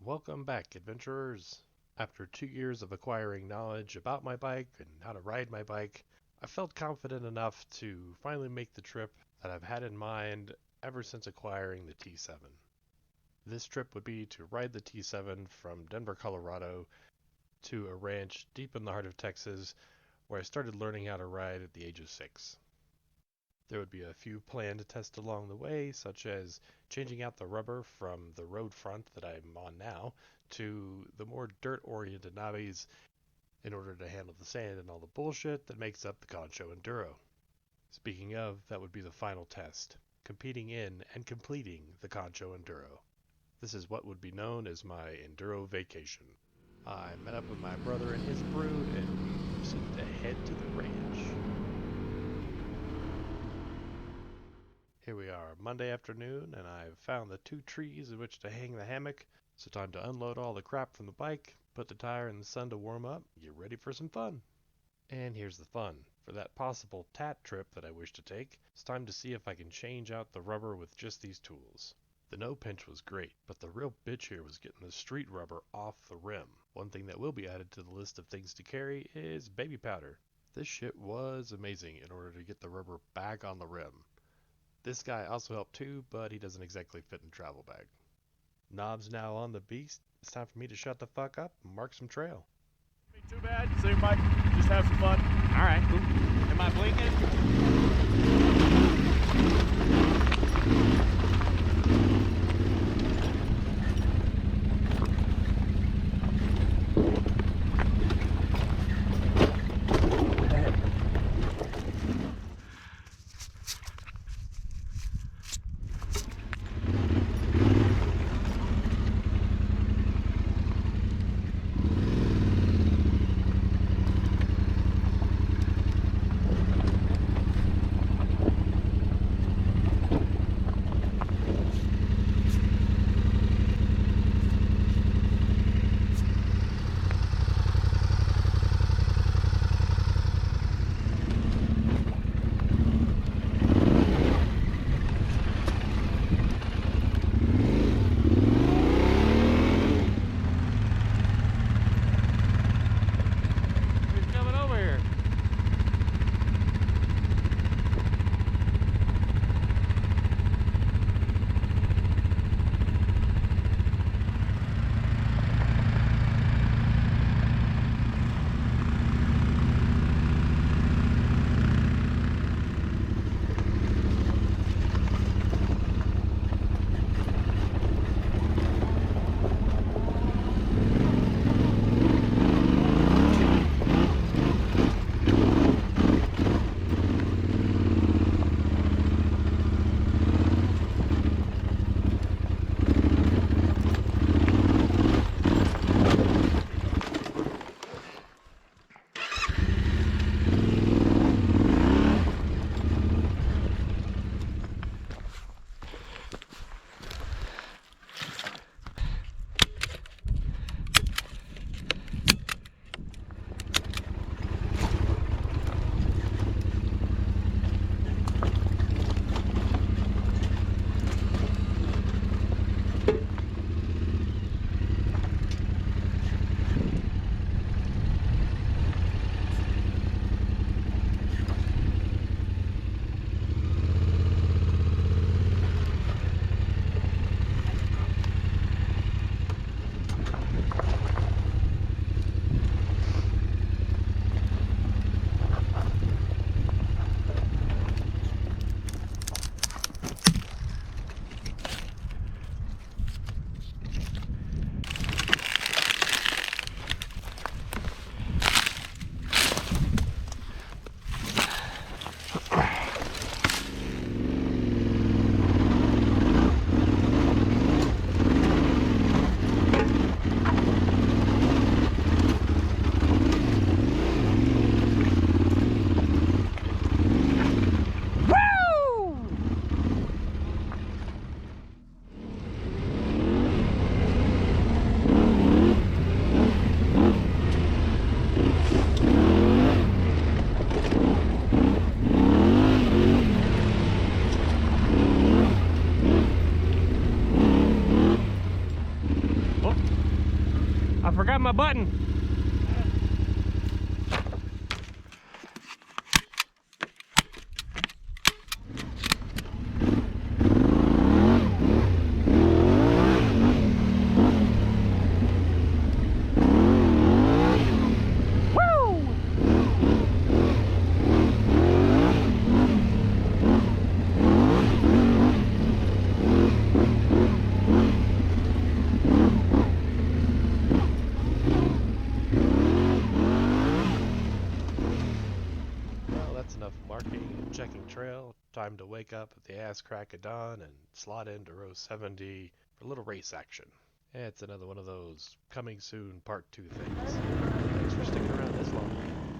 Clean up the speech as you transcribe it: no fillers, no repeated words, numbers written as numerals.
Welcome back, adventurers. After 2 years of acquiring knowledge about my bike and how to ride my bike, I felt confident enough to finally make the trip that I've had in mind ever since acquiring the T7. This trip would be to ride the T7 from Denver, Colorado to a ranch deep in the heart of Texas where I started learning how to ride at the age of 6. There would be a few planned tests along the way, such as changing out the rubber from the road front that I'm on now to the more dirt-oriented knobbies in order to handle the sand and all the bullshit that makes up the Concho Enduro. Speaking of, that would be the final test, competing in and completing the Concho Enduro. This is what would be known as my Enduro Vacation. I met up with my brother and his brood, and we proceeded to head to the ranch. Here we are, Monday afternoon, and I've found the 2 trees in which to hang the hammock, so time to unload all the crap from the bike, put the tire in the sun to warm up, get ready for some fun. And here's the fun. For that possible tat trip that I wish to take, it's time to see if I can change out the rubber with just these tools. The no pinch was great, but the real bitch here was getting the street rubber off the rim. One thing that will be added to the list of things to carry is baby powder. This shit was amazing in order to get the rubber back on the rim. This guy also helped too, but he doesn't exactly fit in a travel bag. Knobs now on the beast. It's time for me to shut the fuck up and mark some trail. Ain't too bad, so you might just have some fun. Alright, cool. Am I blinking? grab my button. Well, that's enough marking and checking trail. Time to wake up at the ass crack of dawn and slot into row 70 for a little race action. It's another one of those coming soon part 2 things. Thanks for sticking around this long.